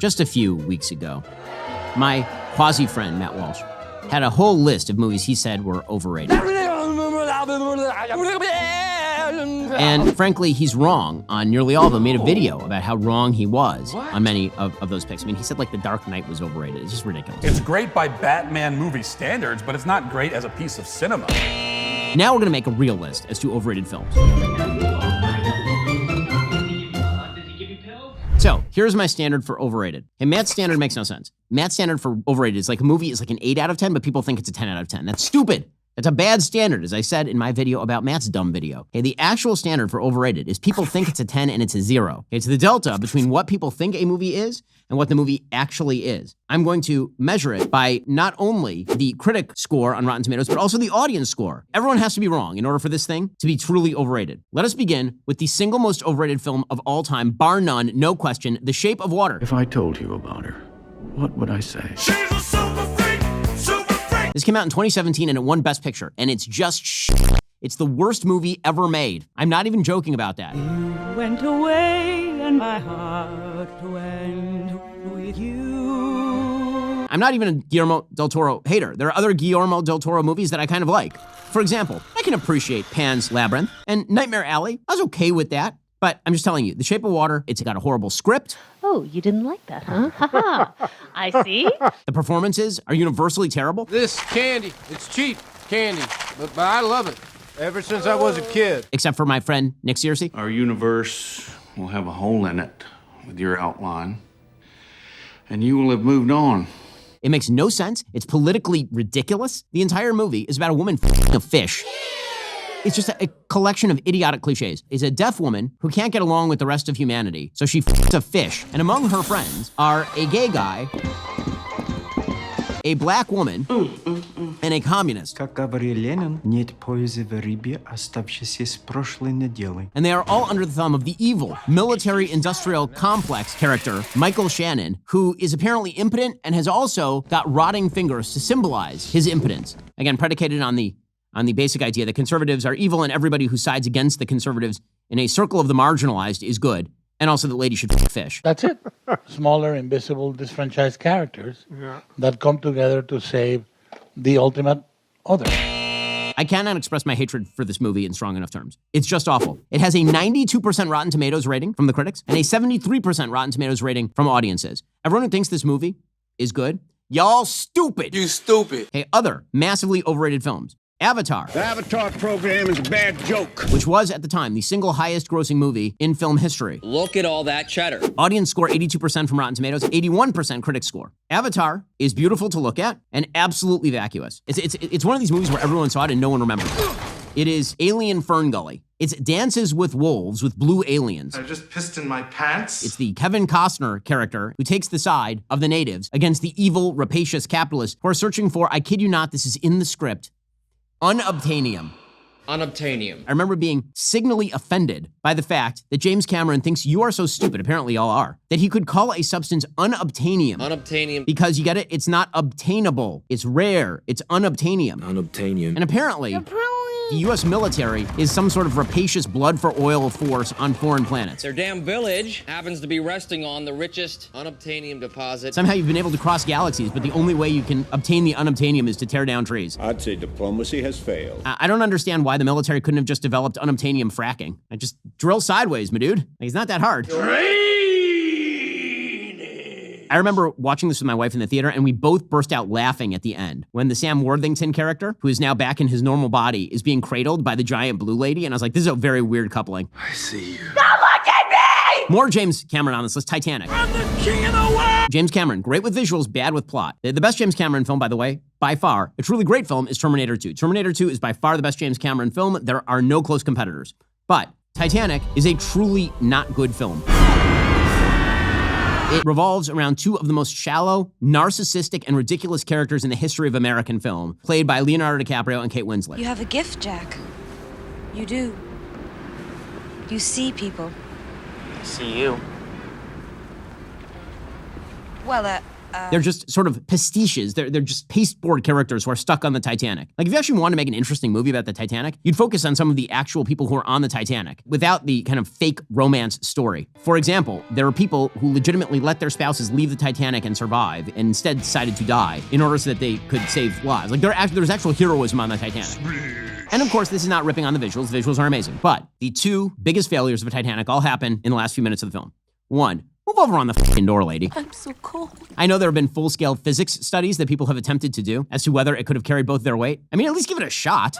Just a few weeks ago, my quasi-friend, Matt Walsh, had a whole list of movies he said were overrated. And frankly, he's wrong on nearly all of them. Made a video about how wrong he was on many of those picks. I mean, he said like The Dark Knight was overrated. It's just ridiculous. It's great by Batman movie standards, but it's not great as a piece of cinema. Now we're gonna make a real list as to overrated films. So here's my standard for overrated. And Matt's standard makes no sense. Matt's standard for overrated is like a movie is like an 8 out of 10, but people think it's a 10 out of 10. That's stupid. That's a bad standard, as I said in my video about Matt's dumb video. Okay, the actual standard for overrated is people think it's a 10 and it's a 0. Okay, it's the delta between what people think a movie is and what the movie actually is. I'm going to measure it by not only the critic score on Rotten Tomatoes, but also the audience score. Everyone has to be wrong in order for this thing to be truly overrated. Let us begin with the single most overrated film of all time, bar none, no question, The Shape of Water. If I told you about her, what would I say? She's a super freak, super freak. This came out in 2017 and it won Best Picture, and it's just shit. It's the worst movie ever made. I'm not even joking about that. You went away and my heart went with you. I'm not even a Guillermo del Toro hater. There are other Guillermo del Toro movies that I kind of like. For example, I can appreciate Pan's Labyrinth and Nightmare Alley. I was okay with that. But I'm just telling you, The Shape of Water, it's got a horrible script. Oh, you didn't like that, huh? I see. The performances are universally terrible. This candy, it's cheap candy, but I love it. Ever since I was a kid. Except for my friend, Nick Searcy. Our universe will have a hole in it with your outline, and you will have moved on. It makes no sense. It's politically ridiculous. The entire movie is about a woman f***ing a fish. It's just a collection of idiotic cliches. It's a deaf woman who can't get along with the rest of humanity, so she f***s a fish. And among her friends are a gay guy, a black woman, and a communist. Как говорил Ленин, нет пользы в рыбе, оставшейся с прошлой неделы. And they are all under the thumb of the evil military-industrial complex character, Michael Shannon, who is apparently impotent and has also got rotting fingers to symbolize his impotence. Again, predicated on the basic idea that conservatives are evil and everybody who sides against the conservatives in a circle of the marginalized is good, and also that ladies should fish. That's it. Smaller, invisible, disfranchised characters that come together to save the ultimate other. I cannot express my hatred for this movie in strong enough terms. It's just awful. It has a 92% Rotten Tomatoes rating from the critics and a 73% Rotten Tomatoes rating from audiences. Everyone who thinks this movie is good, y'all stupid. You stupid. Okay, other massively overrated films. Avatar. The Avatar program is a bad joke. Which was, at the time, the single highest grossing movie in film history. Look at all that cheddar. Audience score 82% from Rotten Tomatoes, 81% critic score. Avatar is beautiful to look at and absolutely vacuous. It's one of these movies where everyone saw it and no one remembers. It is Alien Fern Gully. It's Dances with Wolves with blue aliens. I just pissed in my pants. It's the Kevin Costner character who takes the side of the natives against the evil, rapacious capitalists who are searching for, I kid you not, this is in the script, unobtainium. Unobtainium. I remember being signally offended by the fact that James Cameron thinks you are so stupid, apparently y'all are, that he could call a substance unobtainium. Unobtainium. Because you get it? It's not obtainable. It's rare. It's unobtainium. Unobtainium. And apparently, the US military is some sort of rapacious blood for oil force on foreign planets. Their damn village happens to be resting on the richest unobtainium deposit. Somehow you've been able to cross galaxies, but the only way you can obtain the unobtainium is to tear down trees. I'd say diplomacy has failed. I don't understand why the military couldn't have just developed unobtainium fracking. I just drill sideways, my dude. Like, it's not that hard. I remember watching this with my wife in the theater, and we both burst out laughing at the end when the Sam Worthington character, who is now back in his normal body, is being cradled by the giant blue lady, and I was like, this is a very weird coupling. I see you. Don't look at me! More James Cameron on this list, Titanic. I'm the king of the world! James Cameron, great with visuals, bad with plot. The best James Cameron film, by the way, by far, a truly great film, is Terminator 2. Terminator 2 is by far the best James Cameron film. There are no close competitors. But Titanic is a truly not good film. It revolves around two of the most shallow, narcissistic, and ridiculous characters in the history of American film, played by Leonardo DiCaprio and Kate Winslet. You have a gift, Jack. You do. You see people. I see you. Well, They're just sort of pastiches. They're just pasteboard characters who are stuck on the Titanic. Like, if you actually want to make an interesting movie about the Titanic, you'd focus on some of the actual people who are on the Titanic without the kind of fake romance story. For example, there are people who legitimately let their spouses leave the Titanic and survive and instead decided to die in order so that they could save lives. Like, there's actual heroism on the Titanic. And of course, this is not ripping on the visuals. The visuals are amazing. But the two biggest failures of the Titanic all happen in the last few minutes of the film. One, move over on the fucking door, lady. I'm so cold. I know there have been full-scale physics studies that people have attempted to do as to whether it could have carried both their weight. I mean, at least give it a shot.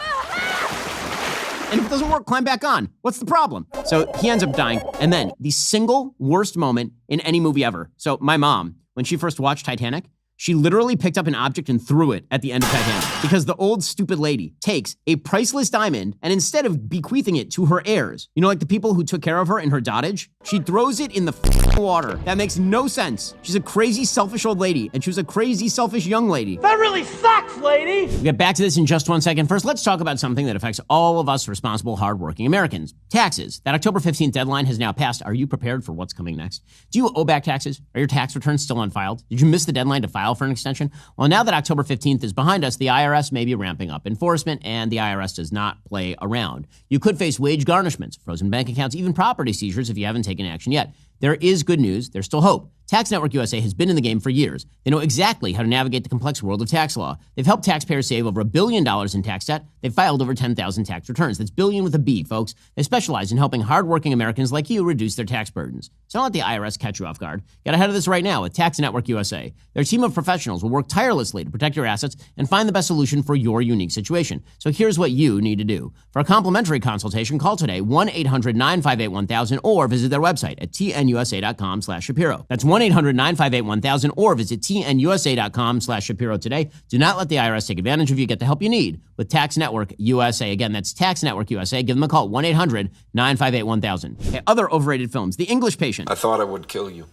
And if it doesn't work, climb back on. What's the problem? So he ends up dying. And then the single worst moment in any movie ever. So my mom, when she first watched Titanic, she literally picked up an object and threw it at the end of Titanic because the old stupid lady takes a priceless diamond and instead of bequeathing it to her heirs, you know, like the people who took care of her in her dotage, she throws it in the water. That makes no sense. She's a crazy, selfish old lady, and she was a crazy, selfish young lady. That really sucks, lady! We'll get back to this in just 1 second. First, let's talk about something that affects all of us responsible, hardworking Americans. Taxes. That October 15th deadline has now passed. Are you prepared for what's coming next? Do you owe back taxes? Are your tax returns still unfiled? Did you miss the deadline to file for an extension? Well, now that October 15th is behind us, the IRS may be ramping up enforcement, and the IRS does not play around. You could face wage garnishments, frozen bank accounts, even property seizures if you haven't taken action yet. There is good news. There's still hope. Tax Network USA has been in the game for years. They know exactly how to navigate the complex world of tax law. They've helped taxpayers save over $1 billion in tax debt. They've filed over 10,000 tax returns. That's billion with a B, folks. They specialize in helping hardworking Americans like you reduce their tax burdens. So don't let the IRS catch you off guard. Get ahead of this right now with Tax Network USA. Their team of professionals will work tirelessly to protect your assets and find the best solution for your unique situation. So here's what you need to do. For a complimentary consultation, call today 1-800-958-1000 or visit their website at tnusa.com/Shapiro. That's 1-800-958-1000 or visit tnusa.com/Shapiro today. Do not let the IRS take advantage of you. Get the help you need with Tax Network USA. Again, that's Tax Network USA. Give them a call, 1-800-958-1000. Okay, other overrated films. The English Patient. I thought I would kill you.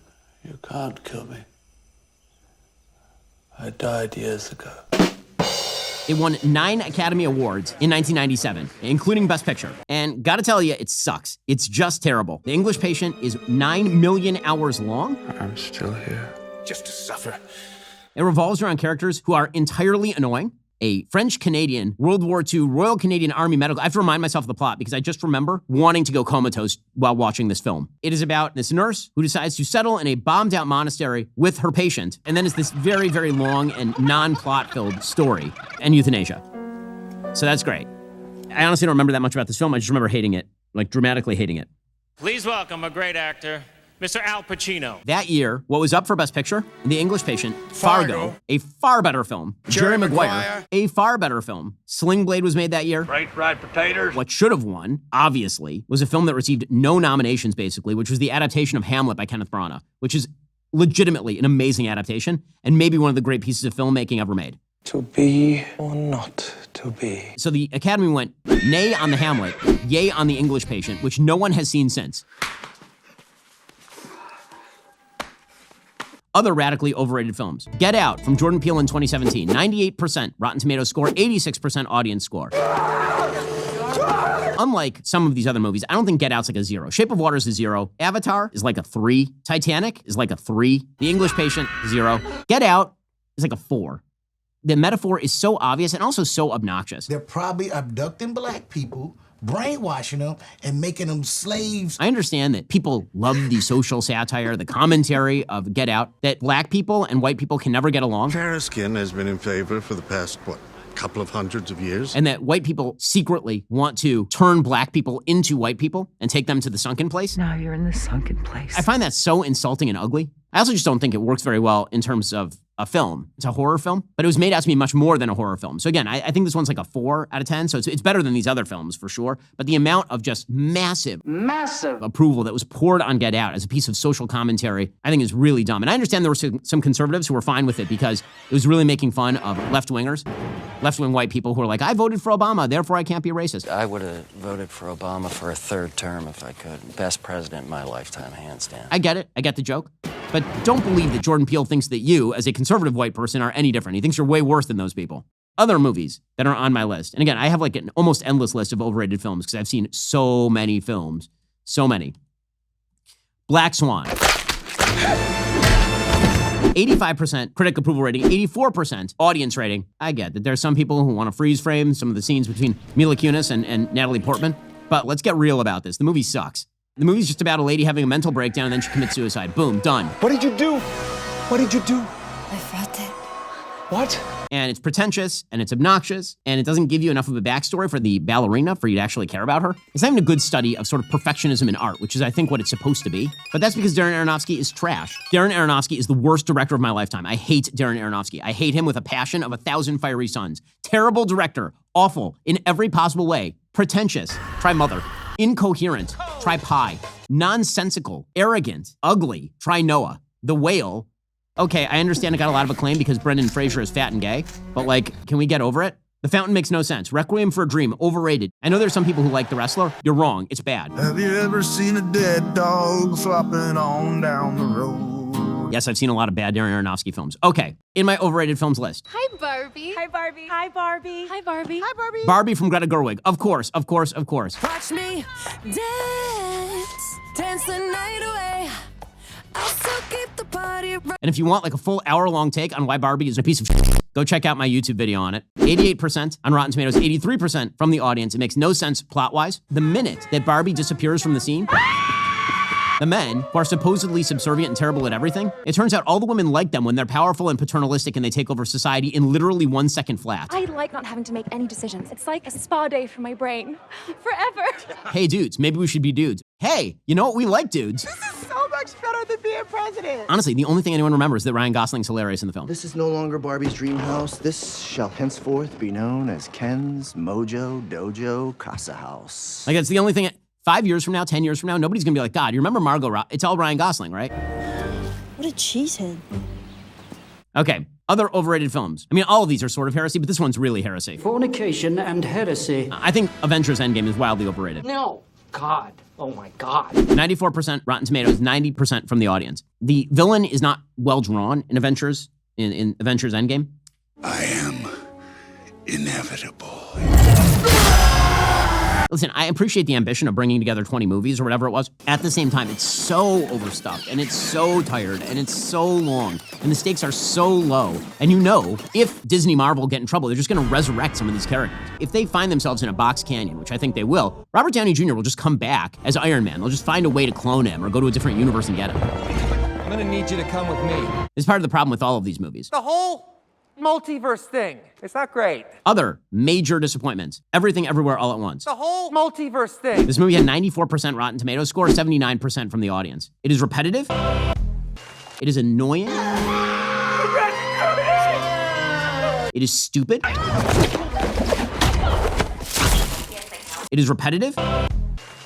You can't kill me. I died years ago. It won 9 Academy Awards in 1997, including Best Picture. And gotta tell you, it sucks. It's just terrible. The English Patient is 9 million hours long. I'm still here. Just to suffer. It revolves around characters who are entirely annoying. A French-Canadian, World War II, Royal Canadian Army medical. I have to remind myself of the plot because I just remember wanting to go comatose while watching this film. It is about this nurse who decides to settle in a bombed-out monastery with her patient, and then it's this very, very long and non-plot-filled story, and euthanasia. So that's great. I honestly don't remember that much about this film. I just remember hating it, like dramatically hating it. Please welcome a great actor, Mr. Al Pacino. That year, what was up for Best Picture? The English Patient, Fargo, a far better film. Jerry Maguire, a far better film. Sling Blade was made that year. Fried potatoes. What should have won, obviously, was a film that received no nominations, basically, which was the adaptation of Hamlet by Kenneth Branagh, which is legitimately an amazing adaptation and maybe one of the great pieces of filmmaking ever made. To be or not to be. So the Academy went nay on the Hamlet, yay on the English Patient, which no one has seen since. Other radically overrated films. Get Out from Jordan Peele in 2017. 98% Rotten Tomatoes score, 86% audience score. Unlike some of these other movies, I don't think Get Out's like a 0. Shape of Water is a 0. Avatar is like a 3. Titanic is like a 3. The English Patient, 0. Get Out is like a 4. The metaphor is so obvious and also so obnoxious. They're probably abducting black people, brainwashing them, and making them slaves. I understand that people love the social satire, the commentary of Get Out, that black people and white people can never get along. Fair skin has been in favor for the past, couple of hundreds of years. And that white people secretly want to turn black people into white people and take them to the sunken place. Now you're in the sunken place. I find that so insulting and ugly. I also just don't think it works very well in terms of a film. It's a horror film, but it was made out to be much more than a horror film. So again, I think this one's like a 4 out of 10, so it's better than these other films for sure. But the amount of just massive approval that was poured on Get Out as a piece of social commentary, I think is really dumb. And I understand there were some conservatives who were fine with it because it was really making fun of left-wingers, left-wing white people who are like, I voted for Obama, therefore I can't be a racist. I would have voted for Obama for a 3rd term if I could. Best president in my lifetime, hands down. I get it. I get the joke. But don't believe that Jordan Peele thinks that you, as a conservative white person, are any different. He thinks you're way worse than those people. Other movies that are on my list. And again, I have like an almost endless list of overrated films because I've seen so many films. So many. Black Swan. A 85% critic approval rating, 84% audience rating. I get that there's some people who want to freeze frame some of the scenes between Mila Kunis and Natalie Portman, but let's get real about this. The movie sucks. The movie's just about a lady having a mental breakdown and then she commits suicide. Boom, done. What did you do? What did you do? I felt it. What? And it's pretentious, and it's obnoxious, and it doesn't give you enough of a backstory for the ballerina for you to actually care about her. It's not even a good study of sort of perfectionism in art, which is, I think, what it's supposed to be. But that's because Darren Aronofsky is trash. Darren Aronofsky is the worst director of my lifetime. I hate Darren Aronofsky. I hate him with a passion of 1,000 fiery suns. Terrible director. Awful in every possible way. Pretentious. Try Mother. Incoherent. Try Pi. Nonsensical. Arrogant. Ugly. Try Noah. The Whale. Okay, I understand it got a lot of acclaim because Brendan Fraser is fat and gay, but like, can we get over it? The Fountain makes no sense. Requiem for a Dream, overrated. I know there's some people who like The Wrestler. You're wrong, it's bad. Have you ever seen a dead dog flopping on down the road? Yes, I've seen a lot of bad Darren Aronofsky films. Okay, in my overrated films list. Hi, Barbie. Hi, Barbie. Hi, Barbie. Hi, Barbie. Hi, Barbie. Barbie from Greta Gerwig. Of course, of course, of course. Watch me dance the night away. I'll still keep the party right. And if you want like a full hour-long take on why Barbie is a piece of shit, go check out my YouTube video on it. 88% on Rotten Tomatoes, 83% from the audience. It makes no sense plot-wise. The minute that Barbie disappears from the scene, the men, who are supposedly subservient and terrible at everything, it turns out all the women like them when they're powerful and paternalistic and they take over society in literally 1 second flat. I like not having to make any decisions. It's like a spa day for my brain. Forever. Hey dudes, maybe we should be dudes. Hey, you know what? We like dudes. This is so much better than being president. Honestly, the only thing anyone remembers is that Ryan Gosling's hilarious in the film. This is no longer Barbie's dream house. This shall henceforth be known as Ken's Mojo Dojo Casa House. Like, that's the only thing. 5 years from now, 10 years from now, nobody's gonna be like, God, you remember Margot Robbie? It's all Ryan Gosling, right? What a cheesehead. Okay, other overrated films. I mean, all of these are sort of heresy, but this one's really heresy. Fornication and heresy. I think Avengers Endgame is wildly overrated. No. God. Oh my God. 94% Rotten Tomatoes, 90% from the audience. The villain is not well drawn in Avengers, in Avengers Endgame. I am inevitable. Listen, I appreciate the ambition of bringing together 20 movies or whatever it was. At the same time, it's so overstuffed and it's so tired and it's so long and the stakes are so low. And you know, if Disney Marvel get in trouble, they're just gonna resurrect some of these characters. If they find themselves in a box canyon, which I think they will, Robert Downey Jr. will just come back as Iron Man. They'll just find a way to clone him or go to a different universe and get him. I'm gonna need you to come with me. This is part of the problem with all of these movies. The whole multiverse thing. It's not great. Other major disappointments. Everything Everywhere All at Once. The whole multiverse thing. This movie had 94% Rotten Tomatoes score, 79% from the audience. It is repetitive. It is annoying. It is stupid. It is repetitive.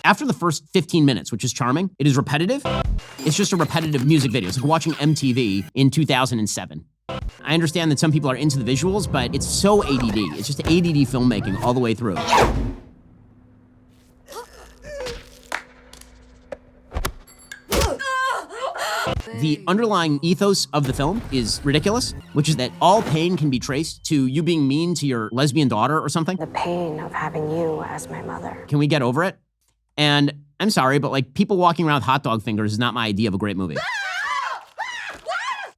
After the first 15 minutes, which is charming, it is repetitive. It's just a repetitive music video. It's like watching MTV in 2007. I understand that some people are into the visuals, but it's so ADD. It's just ADD filmmaking all the way through. The underlying ethos of the film is ridiculous, which is that all pain can be traced to you being mean to your lesbian daughter or something. The pain of having you as my mother. Can we get over it? And I'm sorry, but like people walking around with hot dog fingers is not my idea of a great movie.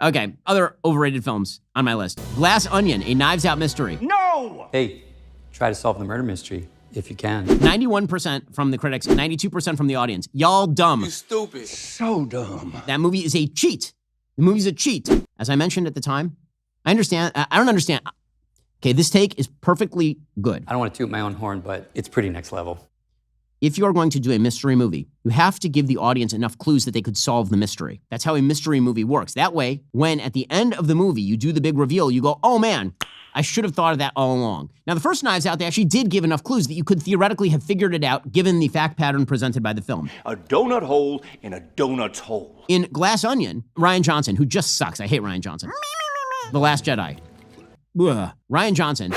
Okay, other overrated films on my list. Glass Onion, a Knives Out mystery. No! Hey, try to solve the murder mystery if you can. 91% from the critics, 92% from the audience. Y'all dumb. You stupid. So dumb. That movie is a cheat. The movie's a cheat. As I mentioned at the time, I don't understand. Okay, this take is perfectly good. I don't want to toot my own horn, but it's pretty next level. If you are going to do a mystery movie, you have to give the audience enough clues that they could solve the mystery. That's how a mystery movie works. That way, when at the end of the movie you do the big reveal, you go, oh man, I should have thought of that all along. Now, the first Knives Out, they actually did give enough clues that you could theoretically have figured it out given the fact pattern presented by the film. A donut hole in a donut's hole. In Glass Onion, Rian Johnson, who just sucks. I hate Rian Johnson. The Last Jedi. Ugh. Rian Johnson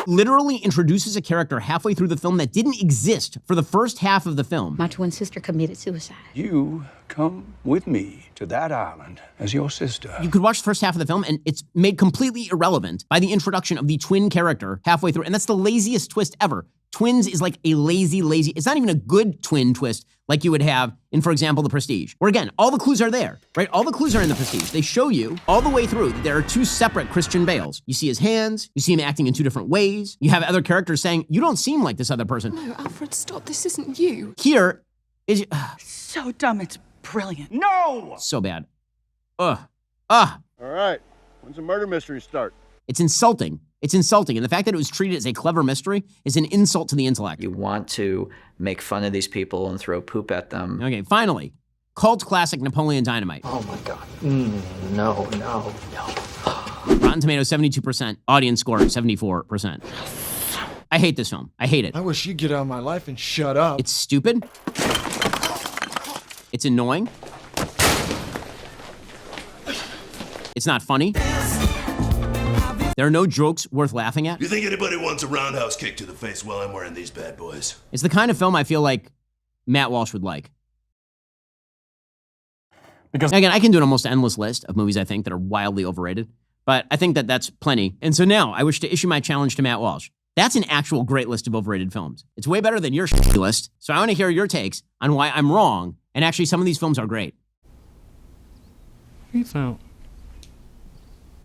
literally introduces a character halfway through the film that didn't exist for the first half of the film. My twin sister committed suicide. You come with me to that island as your sister. You could watch the first half of the film and it's made completely irrelevant by the introduction of the twin character halfway through. And that's the laziest twist ever. Twins is like a lazy, it's not even a good twin twist like you would have in, for example, The Prestige, where again, all the clues are there, right? All the clues are in The Prestige. They show you all the way through that there are two separate Christian Bales. You see his hands, you see him acting in two different ways. You have other characters saying, you don't seem like this other person. No, Alfred, stop. This isn't you. Here is... So dumb, it's brilliant. No! So bad. All right. When's the murder mystery start? It's insulting. It's insulting. And the fact that it was treated as a clever mystery is an insult to the intellect. You want to make fun of these people and throw poop at them. Okay, finally, cult classic Napoleon Dynamite. Oh my God. No. Rotten Tomatoes, 72%. Audience score, 74%. I hate this film. I hate it. I wish you'd get out of my life and shut up. It's stupid. It's annoying. It's not funny. There are no jokes worth laughing at. You think anybody wants a roundhouse kick to the face while I'm wearing these bad boys? It's the kind of film I feel like Matt Walsh would like. Because again, I can do an almost endless list of movies I think that are wildly overrated, but I think that that's plenty. And so now I wish to issue my challenge to Matt Walsh. That's an actual great list of overrated films. It's way better than your list. So I want to hear your takes on why I'm wrong. And actually, some of these films are great. Peace out.